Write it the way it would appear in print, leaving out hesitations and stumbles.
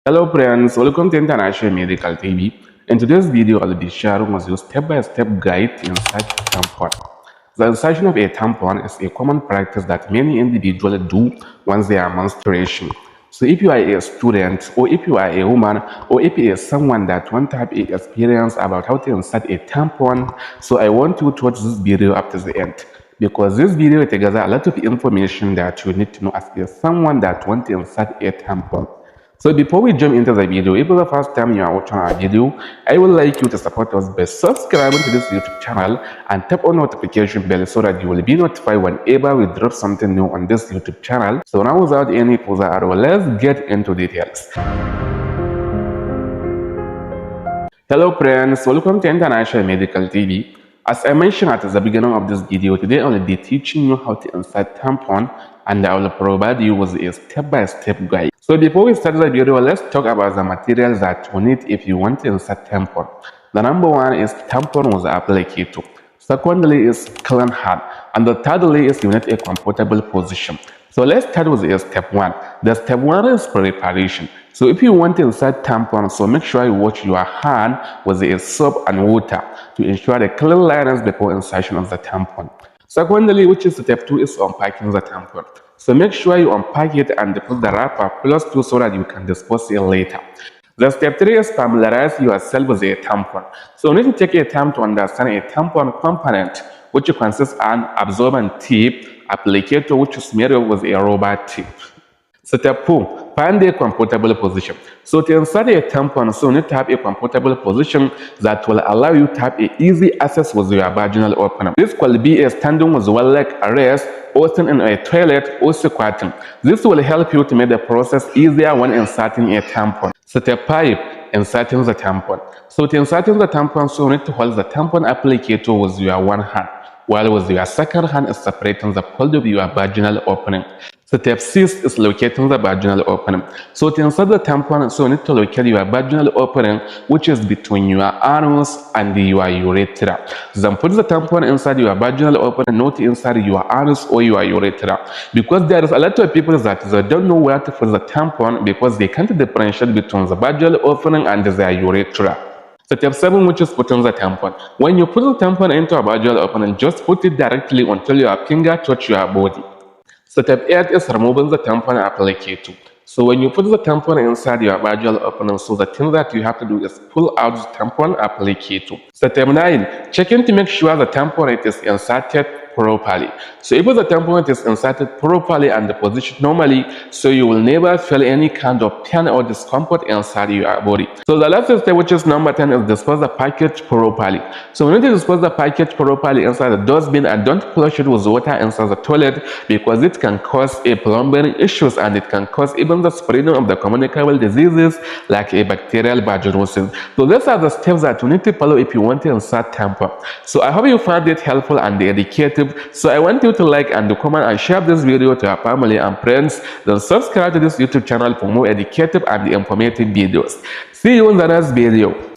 Hello friends, welcome to International Medical TV. In today's video, I'll be sharing with you step-by-step guide to insert tampon. The insertion of a tampon is a common practice that many individuals do once they are menstruation. So if you are a student, or if you are a woman, or if you are someone that want to have a experience about how to insert a tampon, so I want you to watch this video up to the end. Because this video together a lot of information that you need to know as someone that want to insert a tampon. So before we jump into the video, if it's the first time you are watching our video, I would like you to support us by subscribing to this YouTube channel and tap on notification bell so that you will be notified whenever we drop something new on this YouTube channel. So now without any further ado, let's get into details. Hello friends, welcome to International Medical TV. As I mentioned at the beginning of this video, today I will be teaching you how to insert tampon and I will provide you with a step-by-step guide. So before we start the video, let's talk about the materials that you need if you want to insert tampon. The number one is tampon with applicator. Secondly is clean hand. And the thirdly is you need a comfortable position. So let's start with step one. The step one is preparation. So if you want to insert tampon, so make sure you wash your hand with a soap and water to ensure the clean lines before insertion of the tampon. Secondly, which is step 2, is unpacking the tampon. So make sure you unpack it and put the wrapper plus 2 so that you can dispose it later. The step 3 is familiarize yourself with a tampon. So you need to take a time to understand a tampon component, which consists of an absorbent tip, applicator, which is made up with a rubber tip. Step 4, find a comfortable position. So to insert a tampon, so you need to have a comfortable position that will allow you to have a easy access with your vaginal opener. This could be a standing with one leg rest, or sitting in a toilet, or squatting. This will help you to make the process easier when inserting a tampon. Step 5, inserting the tampon. So to inserting the tampon, so you need to hold the tampon applicator with your one hand, while with your second hand is separating the fold of your vaginal opening. Step 6 is locating the vaginal opening. So to insert the tampon, so you need to locate your vaginal opening, which is between your anus and your urethra. Then put the tampon inside your vaginal opening, not inside your anus or your urethra. Because there is a lot of people that they don't know where to put the tampon because they can't differentiate between the vaginal opening and their urethra. Step 7, which is putting the tampon. When you put the tampon into a vaginal opening, just put it directly until your finger touch your body. Step 8 is removing the tampon applicator. So when you put the tampon inside your vaginal opening, so the thing that you have to do is pull out the tampon applicator. Step 9, checking to make sure the tampon is inserted properly. So if the tampon is inserted properly and the position normally, so you will never feel any kind of pain or discomfort inside your body. So the last step, which is number 10, is dispose the package properly. So we need to dispose the package properly inside the dustbin and don't flush it with water inside the toilet because it can cause a plumbing issues and it can cause even the spreading of the communicable diseases like a bacterial vaginosis. So these are the steps that you need to follow if you want to insert tampon. So I hope you found it helpful and educative. So I want you to like and comment and share this video to your family and friends. Then subscribe to this YouTube channel for more educative and informative videos. See you in the next video.